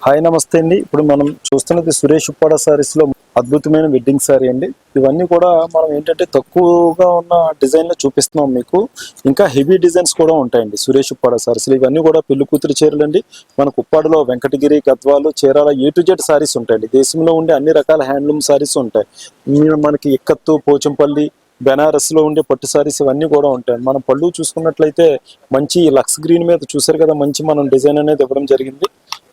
Hi నమస్తే అండి. ఇప్పుడు మనం చూస్తున్నది సురేష్ ఉప్పాడ సారీస్ లో అద్భుతమైన వెడ్డింగ్ సారీ అండి. ఇవన్నీ కూడా మనం ఏంటంటే తక్కువగా ఉన్న డిజైన్ లో చూపిస్తున్నాం మీకు. ఇంకా హెవీ డిజైన్స్ కూడా ఉంటాయండి సురేష్ ఉప్పాడ సారీస్ లో. ఇవన్నీ కూడా పెళ్లి కూతురు చీరలు అండి. మనకు ఉప్పాడలో Venkatagiri, Gadwal, Chirala A to Z saris ఉంటాయండి. దేశంలో ఉండే అన్ని రకాల హ్యాండ్లూమ్ సారీస్ ఉంటాయి. మనకి ఇక్కత్తు, పోచంపల్లి, బెనారస్ లో ఉండే పట్టు సారీస్ ఇవన్నీ కూడా ఉంటాయి. మనం పళ్ళు చూసుకున్నట్లయితే మంచి లక్స్ గ్రీన్ మీద చూసారు కదా, మంచి మనం డిజైన్ అనేది ఇవ్వడం జరిగింది.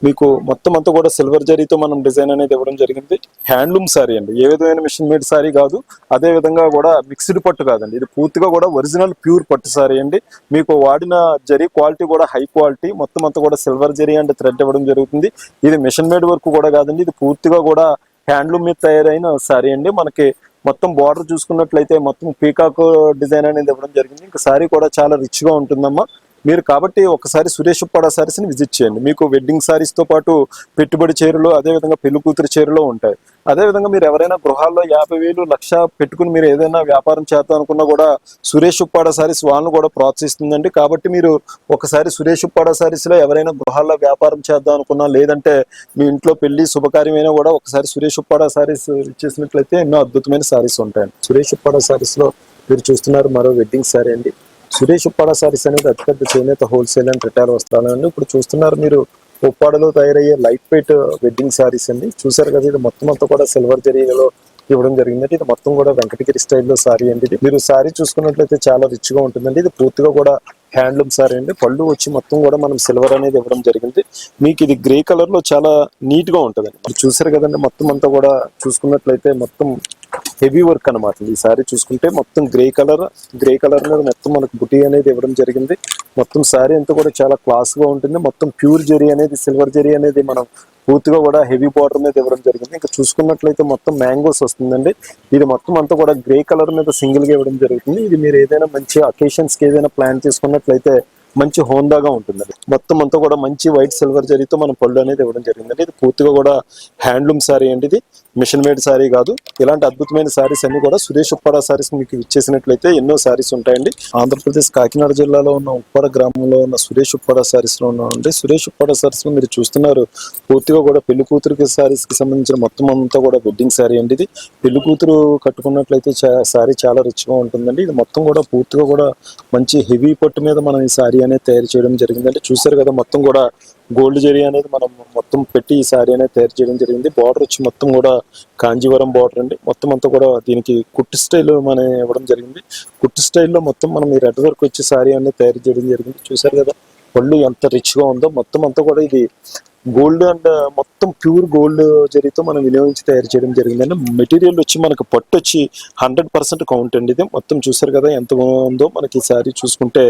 మీకు మొత్తం అంతా కూడా సిల్వర్ జరీతో మనం డిజైన్ అనేది ఇవ్వడం జరిగింది. హ్యాండ్లూమ్ సారీ అండి, ఏ విధమైన మిషన్ మేడ్ సారీ కాదు. అదే విధంగా కూడా మిక్స్డ్ పట్టు కాదండి, ఇది పూర్తిగా కూడా ఒరిజినల్ ప్యూర్ పట్టు సారీ అండి. మీకు వాడిన జరీ క్వాలిటీ కూడా హై క్వాలిటీ. మొత్తం అంతా కూడా సిల్వర్ జరీ అండ్ థ్రెడ్ ఇవ్వడం జరుగుతుంది. ఇది మిషన్ మేడ్ వర్క్ కూడా కాదండి, ఇది పూర్తిగా కూడా హ్యాండ్లూమ్ మీద తయారైన సారీ అండి. మనకి మొత్తం బార్డర్ చూసుకున్నట్లయితే మొత్తం పీకాక్ డిజైన్ అనేది ఇవ్వడం జరిగింది. ఇంకా సారీ కూడా చాలా రిచ్ గా ఉంటుందమ్మా. మీరు కాబట్టి ఒకసారి సురేష్ ఉప్పాడ సారీస్ ని విజిట్ చేయండి. మీకు వెడ్డింగ్ సారీస్ తో పాటు పెట్టుబడి చీరలు, అదేవిధంగా పెళ్లి కూతురు చీరలు ఉంటాయి. అదేవిధంగా మీరు ఎవరైనా గృహాల్లో 50,000, 1,00,000 పెట్టుకుని మీరు ఏదైనా వ్యాపారం చేద్దాం అనుకున్నా కూడా సురేష్ ఉప్పాడ సారీస్ వాళ్ళను కూడా ప్రోత్సహిస్తుందండి. కాబట్టి మీరు ఒకసారి సురేష్ ఉప్పాడ సారీస్ లో ఎవరైనా గృహాల్లో వ్యాపారం చేద్దాం అనుకున్నా, లేదంటే మీ ఇంట్లో పెళ్లి శుభకార్యమైనా కూడా ఒకసారి సురేష్ ఉప్పాడ సారీస్ ఇచ్చేసినట్లయితే ఎన్నో అద్భుతమైన సారీస్ ఉంటాయండి. సురేష్ ఉప్పాడ సారీస్ లో మీరు చూస్తున్నారు మరో వెడ్డింగ్ సారీ అండి. సురేష్ ఉప్పాడ సారీస్ అనేది అతిపెద్ద చేనేత హోల్సేల్ అండ్ రిటైల్ వస్త్రాలండి. ఇప్పుడు చూస్తున్నారు మీరు ఉప్పాడలో తయారయ్యే లైట్ వెయిట్ వెడ్డింగ్ సారీస్ అండి. చూసారు కదా, ఇది మొత్తం అంతా కూడా సిల్వర్ జరీలో ఇవ్వడం జరిగిందండి. ఇది మొత్తం కూడా వెంకటగిరి స్టైల్లో సారీ అండి. ఇది మీరు సారీ చూసుకున్నట్లయితే చాలా రిచ్ గా ఉంటుందండి. ఇది పూర్తిగా కూడా హ్యాండ్లూమ్ సారీ అండి. పళ్ళు వచ్చి మొత్తం కూడా మనం సిల్వర్ అనేది ఇవ్వడం జరిగింది. మీకు ఇది గ్రే కలర్ లో చాలా నీట్ గా ఉంటుందండి. మీరు చూసారు కదండి, మొత్తం అంతా కూడా చూసుకున్నట్లయితే మొత్తం హెవీ వర్క్ అనమాట. ఈ సారీ చూసుకుంటే మొత్తం గ్రే కలర్ మీద మొత్తం మనకు బుటీ అనేది ఇవ్వడం జరిగింది. మొత్తం సారీ అంతా కూడా చాలా క్లాస్ గా ఉంటుంది. మొత్తం ప్యూర్ జరీ అనేది, సిల్వర్ జరీ అనేది మనం పూర్తిగా కూడా హెవీ బార్డర్ మీద ఇవ్వడం జరిగింది. ఇంకా చూసుకున్నట్లయితే మొత్తం మ్యాంగోస్ వస్తుందండి. ఇది మొత్తం అంతా కూడా గ్రే కలర్ మీద సింగిల్ గా ఇవ్వడం జరుగుతుంది. ఇది మీరు ఏదైనా మంచి అకేషన్స్ కి ఏదైనా ప్లాన్ చేసుకున్నట్లయితే మంచి హోందాగా ఉంటుందండి. మొత్తం అంతా కూడా మంచి వైట్ సిల్వర్ జరీతో మనం పళ్ళు అనేది ఇవ్వడం జరిగిందండి. ఇది పూర్తిగా కూడా హ్యాండ్లూమ్ సారీ అండి, ఇది మిషన్ మేడ్ సారీ కాదు. ఇలాంటి అద్భుతమైన సారీస్ అన్ని కూడా సురేష్ ఉప్పాడ సారీస్ మీకు ఇచ్చేసినట్లయితే ఎన్నో సారీస్ ఉంటాయండి. ఆంధ్రప్రదేశ్ కాకినాడ జిల్లాలో ఉన్న ఉప్పాడ గ్రామంలో ఉన్న సురేష్ ఉప్పాడ సారీస్ లో ఉన్నామండి. సురేష్ ఉప్పాడ సారీస్ లో మీరు చూస్తున్నారు పూర్తిగా కూడా పెళ్లి కూతురికి సారీస్ కి సంబంధించిన మొత్తం అంతా కూడా వెడ్డింగ్ సారీ అండి. ఇది పెళ్లి కూతురు కట్టుకున్నట్లయితే సారీ చాలా రిచ్ గా ఉంటుందండి. ఇది మొత్తం కూడా పూర్తిగా కూడా మంచి హెవీ పట్టు మీద మనం ఈ సారీ అనేది తయారు చేయడం జరిగిందండి. చూసారు కదా, మొత్తం కూడా గోల్డ్ జరీ అనేది మనం మొత్తం పెట్టి ఈ సారీ అనేది తయారు చేయడం జరిగింది. బార్డర్ వచ్చి మొత్తం కూడా కాంజీవరం బార్డర్ అండి. మొత్తం అంతా కూడా దీనికి కుట్టు స్టైల్ మనం ఇవ్వడం జరిగింది. కుట్టు స్టైల్లో మొత్తం మనం ఈ రెడ్ వర్క్ వచ్చి సారీ అనేది తయారు చేయడం జరిగింది. చూసారు కదా పళ్ళు ఎంత రిచ్ గా ఉందో. మొత్తం అంతా కూడా ఇది గోల్డ్ అండ్ మొత్తం ప్యూర్ గోల్డ్ జరీతో మనం వినియోగించి తయారు చేయడం జరిగిందండి. మెటీరియల్ వచ్చి మనకు పట్టు వచ్చి 100% కౌంట్ అండి. ఇది మొత్తం చూసారు కదా ఎంత ఉందో. మనకి ఈ సారీ చూసుకుంటే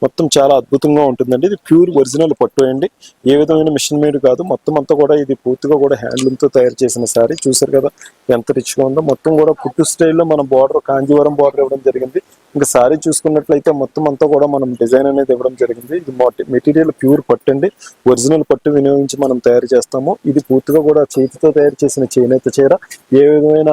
మొత్తం చాలా అద్భుతంగా ఉంటుందండి. ఇది ప్యూర్ ఒరిజినల్ పట్టు అండి, ఏ విధమైన మిషన్ మేడ్ కాదు. మొత్తం అంతా కూడా ఇది పూర్తిగా కూడా హ్యాండ్లూమ్ తో తయారు చేసిన సారీ. చూసారు కదా ఎంత రిచ్ గా ఉందో. మొత్తం కూడా కుట్టు స్టైల్లో మన బార్డర్ కాంజీవరం బార్డర్ ఇవ్వడం జరిగింది. ఇంకా సారీ చూసుకున్నట్లయితే మొత్తం అంతా కూడా మనం డిజైన్ అనేది ఇవ్వడం జరిగింది. ఇది మెటీరియల్ ప్యూర్ పట్టు అండి, ఒరిజినల్ పట్టు వినియోగించి మనం తయారు చేస్తాము. ఇది పూర్తిగా కూడా చేతితో తయారు చేసిన చేనేత చీర, ఏ విధమైన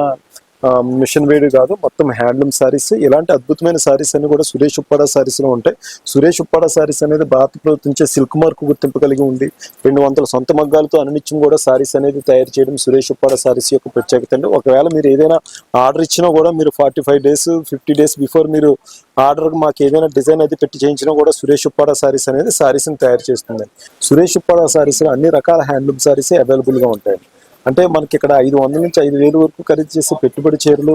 మిషన్ వేడ్ కాదు. మొత్తం హ్యాండ్లూమ్ సారీస్. ఇలాంటి అద్భుతమైన సారీస్ అన్ని కూడా సురేష్ ఉప్పాడ సారీస్ లో ఉంటాయి. సురేష్ ఉప్పాడ సారీస్ అనేది భారత ప్రభుత్వం సిల్క్ మార్క్ గుర్తింపు కలిగి ఉంది. 200 సొంత మగ్గాలతో అనినిత్యం కూడా సారీస్ అనేది తయారు చేయడం సురేష్ ఉప్పాడ సారీస్ యొక్క ప్రత్యేకత అండి. ఒకవేళ మీరు ఏదైనా ఆర్డర్ ఇచ్చినా కూడా మీరు 45 డేస్ 50 డేస్ బిఫోర్ మీరు ఆర్డర్ మాకు ఏదైనా డిజైన్ అయితే పెట్టి చేయించినా కూడా సురేష్ ఉప్పాడ సారీస్ అనేది సారీస్ ని తయారు చేస్తుంది. సురేష్ ఉప్పాడ సారీస్ లో అన్ని రకాల హ్యాండ్లూమ్ సారీస్ అవైలబుల్ గా ఉంటాయి. అంటే మనకి ఇక్కడ 500 నుంచి 5,000 వరకు ఖరీదు చేసే పెట్టుబడి చీరలు,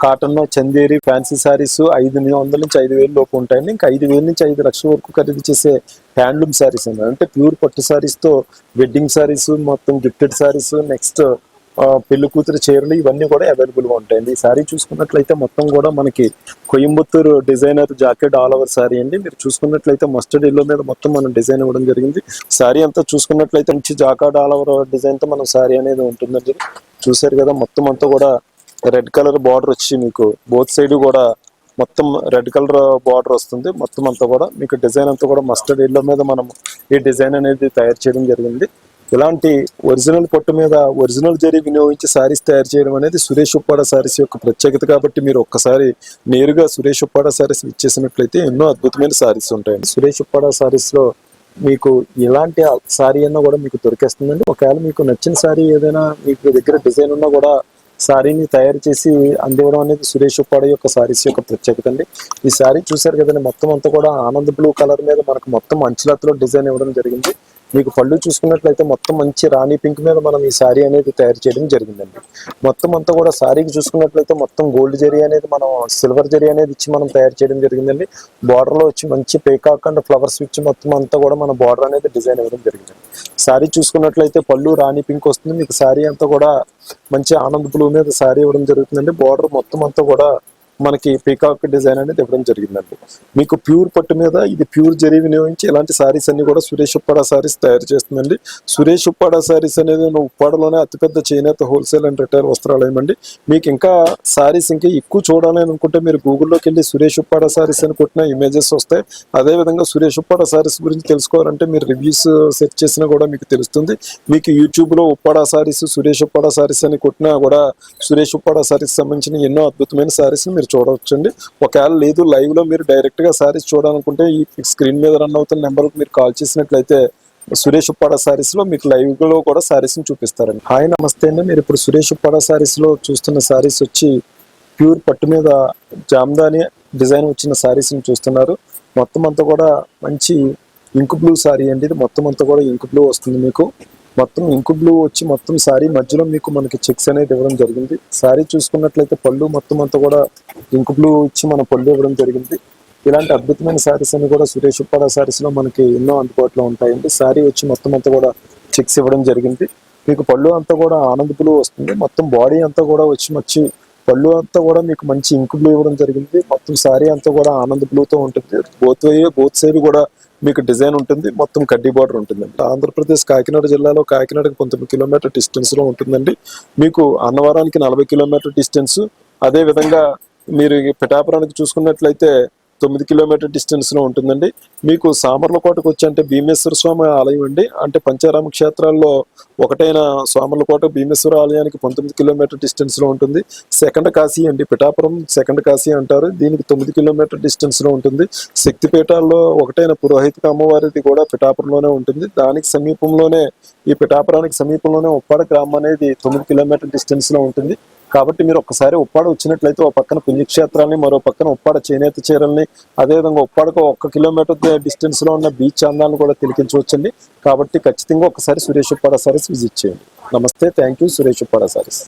కాటన్, చందేరి, ఫ్యాన్సీ సారీస్ 500 నుంచి 5,000 లోపు ఉంటాయండి. ఇంకా 5,000 నుంచి 5 లక్షల వరకు ఖరీదు చేసే హ్యాండ్లూమ్ సారీస్ అండి. అంటే ప్యూర్ పట్టు సారీస్ తో వెడ్డింగ్ సారీస్, మొత్తం గిఫ్టెడ్ సారీస్, నెక్స్ట్ పెళ్లి కూతురు చీరలు ఇవన్నీ కూడా అవైలబుల్ గా ఉంటాయండి. ఈ సారీ చూసుకున్నట్లయితే మొత్తం కూడా మనకి Coimbatore designer jacket all over sorry అండి. మీరు చూసుకున్నట్లయితే మస్టర్డ్ ఎల్లో మీద మొత్తం మనం డిజైన్ ఇవ్వడం జరిగింది. సారీ అంతా చూసుకున్నట్లయితే మంచి జాకెట్ ఆల్ ఓవర్ డిజైన్ తో మనం సారీ అనేది ఉంటుందండి. చూసారు కదా మొత్తం అంతా కూడా రెడ్ కలర్ బార్డర్ వచ్చి మీకు బోత్ సైడ్ కూడా మొత్తం రెడ్ కలర్ బార్డర్ వస్తుంది. మొత్తం అంతా కూడా మీకు డిజైన్ అంతా కూడా మస్టర్డ్ ఎల్లో మీద మనం ఈ డిజైన్ అనేది తయారు చేయడం జరిగింది. ఇలాంటి ఒరిజినల్ పట్టు మీద ఒరిజినల్ జరీ వినియోగించి సారీస్ తయారు చేయడం అనేది సురేష్ ఉప్పాడ సారీస్ యొక్క ప్రత్యేకత. కాబట్టి మీరు ఒక్కసారి నేరుగా సురేష్ ఉప్పాడ సారీస్ ఇచ్చేసినట్లయితే ఎన్నో అద్భుతమైన సారీస్ ఉంటాయండి. సురేష్ ఉప్పాడ సారీస్ లో మీకు ఎలాంటి సారీ అన్నా కూడా మీకు దొరికేస్తుందండి. ఒకవేళ మీకు నచ్చిన సారీ ఏదైనా మీకు దగ్గర డిజైన్ ఉన్నా కూడా సారీని తయారు చేసి అందివ్వడం అనేది సురేష్ ఉప్పాడ యొక్క సారీస్ యొక్క ప్రత్యేకత అండి. ఈ సారీ చూసారు కదండి, మొత్తం అంతా కూడా ఆనంద్ బ్లూ కలర్ మీద మనకు మొత్తం అంచులతో డిజైన్ ఇవ్వడం జరిగింది. మీకు పళ్ళు చూసుకున్నట్లయితే మొత్తం మంచి రాణి పింక్ మీద మనం ఈ సారీ అనేది తయారు చేయడం జరిగిందండి. మొత్తం అంతా కూడా సారీకి చూసుకున్నట్లయితే మొత్తం గోల్డ్ జరీ అనేది మనం సిల్వర్ జరీ అనేది ఇచ్చి మనం తయారు చేయడం జరిగిందండి. బార్డర్ లో వచ్చి మంచి పేకాక్ అండ్ ఫ్లవర్స్ ఇచ్చి మొత్తం అంతా కూడా మన బార్డర్ అనేది డిజైన్ ఇవ్వడం జరిగిందండి. సారీ చూసుకున్నట్లయితే పళ్ళు రాణి పింక్ వస్తుంది. మీకు సారీ అంతా కూడా మంచి ఆనంద్ బ్లూ మీద సారీ ఇవ్వడం జరుగుతుందండి. బార్డర్ మొత్తం అంతా కూడా మనకి పీకాక్ డిజైన్ అనేది ఇవ్వడం జరిగిందండి. మీకు ప్యూర్ పట్టు మీద ఇది ప్యూర్ జరీ వినియోగించి ఇలాంటి సారీస్ అన్ని కూడా సురేష్ ఉప్పాడ సారీస్ తయారు చేస్తుందండి. సురేష్ ఉప్పాడ సారీస్ అనేది ఉప్పాడలోనే అతిపెద్ద చేనేత హోల్సేల్ అండ్ రిటైల్ వస్త్రాలయం అండి. మీకు ఇంకా సారీస్ ఇంకా ఎక్కువ చూడాలి అనుకుంటే మీరు గూగుల్లోకి వెళ్ళి సురేష్ ఉప్పాడ సారీస్ అని కొట్టిన ఇమేజెస్ వస్తాయి. అదేవిధంగా సురేష్ ఉప్పాడ సారీస్ గురించి తెలుసుకోవాలంటే మీరు రివ్యూస్ సెర్చ్ చేసినా కూడా మీకు తెలుస్తుంది. మీకు యూట్యూబ్లో ఉప్పాడ సారీస్ సురేష్ ఉప్పాడ సారీస్ అని కొట్టినా కూడా సురేష్ ఉప్పాడ సారీస్ సంబంధించిన ఎన్నో అద్భుతమైన సారీస్ మీరు చూడవచ్చండి. ఒకవేళ లేదు లైవ్ లో మీరు డైరెక్ట్ గా సారీస్ చూడాలనుకుంటే ఈ స్క్రీన్ మీద రన్ అవుతున్న నెంబర్ కు మీరు కాల్ చేసినట్లయితే సురేష్ ఉప్పాడ సారీస్ లో మీకు లైవ్ లో కూడా సారీస్ ని చూపిస్తారండి. హాయ్ నమస్తే అండి. మీరు ఇప్పుడు సురేష్ ఉప్పాడ సారీస్ లో చూస్తున్న సారీస్ వచ్చి ప్యూర్ పట్టు మీద జామ్దాని డిజైన్ వచ్చిన సారీస్ ని చూస్తున్నారు. మొత్తం అంతా కూడా మంచి ఇంక్ బ్లూ సారీ అండి. ఇది మొత్తం అంతా కూడా ఇంక్ బ్లూ వస్తుంది. మీకు మొత్తం ఇంక్ బ్లూ వచ్చి మొత్తం సారీ మధ్యలో మీకు మనకి చెక్స్ అనేది ఇవ్వడం జరిగింది. సారీ చూసుకున్నట్లయితే పళ్ళు మొత్తం అంతా కూడా ఇంక్ బ్లూ ఇచ్చి మన పళ్ళు ఇవ్వడం జరిగింది. ఇలాంటి అద్భుతమైన సారీస్ అన్ని కూడా సురేష్ ఉప్పాడ సారీస్ లో మనకి ఎన్నో అందుబాటులో ఉంటాయండి. సారీ వచ్చి మొత్తం అంతా కూడా చెక్స్ ఇవ్వడం జరిగింది. మీకు పళ్ళు అంతా కూడా ఆనంద్ బ్లూ వస్తుంది. మొత్తం బాడీ అంతా కూడా వచ్చి పళ్ళు అంతా కూడా మీకు మంచి ఇంక్ బ్లూ ఇవ్వడం జరిగింది. మొత్తం సారీ అంతా కూడా ఆనంద్ బ్లూతో ఉంటుంది. బోత్ సైడ్ కూడా మీకు డిజైన్ ఉంటుంది. మొత్తం కడ్డీ బార్డర్ ఉంటుందండి. ఆంధ్రప్రదేశ్ కాకినాడ జిల్లాలో కాకినాడకి 19 కిలోమీటర్ డిస్టెన్స్ లో ఉంటుందండి. మీకు అన్నవరానికి 40 కిలోమీటర్ డిస్టెన్స్. అదే విధంగా మీరు పిఠాపురానికి చూసుకున్నట్లయితే 9 కిలోమీటర్ డిస్టెన్స్ లో ఉంటుందండి. మీకు సామర్లకోటకు వచ్చి అంటే భీమేశ్వర స్వామి ఆలయం అండి. అంటే పంచారామ క్షేత్రాల్లో ఒకటైన సామర్లకోట భీమేశ్వర ఆలయానికి 19 కిలోమీటర్ డిస్టెన్స్ లో ఉంటుంది. సెకండ్ కాశీ అండి, పిఠాపురం సెకండ్ కాశీ అంటారు. దీనికి 9 కిలోమీటర్ డిస్టెన్స్ లో ఉంటుంది. శక్తిపీఠాల్లో ఒకటైన పురోహిత అమ్మవారిది కూడా పిఠాపురంలోనే ఉంటుంది. దానికి సమీపంలోనే ఈ పిఠాపురానికి సమీపంలోనే ఉప్పాడ గ్రామం అనేది 9 కిలోమీటర్ డిస్టెన్స్ లో ఉంటుంది. కాబట్టి మీరు ఒక్కసారి ఉప్పాడ వచ్చినట్లయితే ఒక పక్కన పుణ్యక్షేత్రాలని, మరో పక్కన ఉప్పాడ చేనేత చీరల్ని, అదేవిధంగా ఉప్పాడకు 1 కిలోమీటర్ డిస్టెన్స్ లో ఉన్న బీచ్ అందాలను కూడా తిలకించవచ్చండి. కాబట్టి ఖచ్చితంగా ఒకసారి సురేష్ ఉప్పాడ సారీస్ విజిట్ చేయండి. నమస్తే, థ్యాంక్ యూ. సురేష్ ఉప్పాడ సారీస్.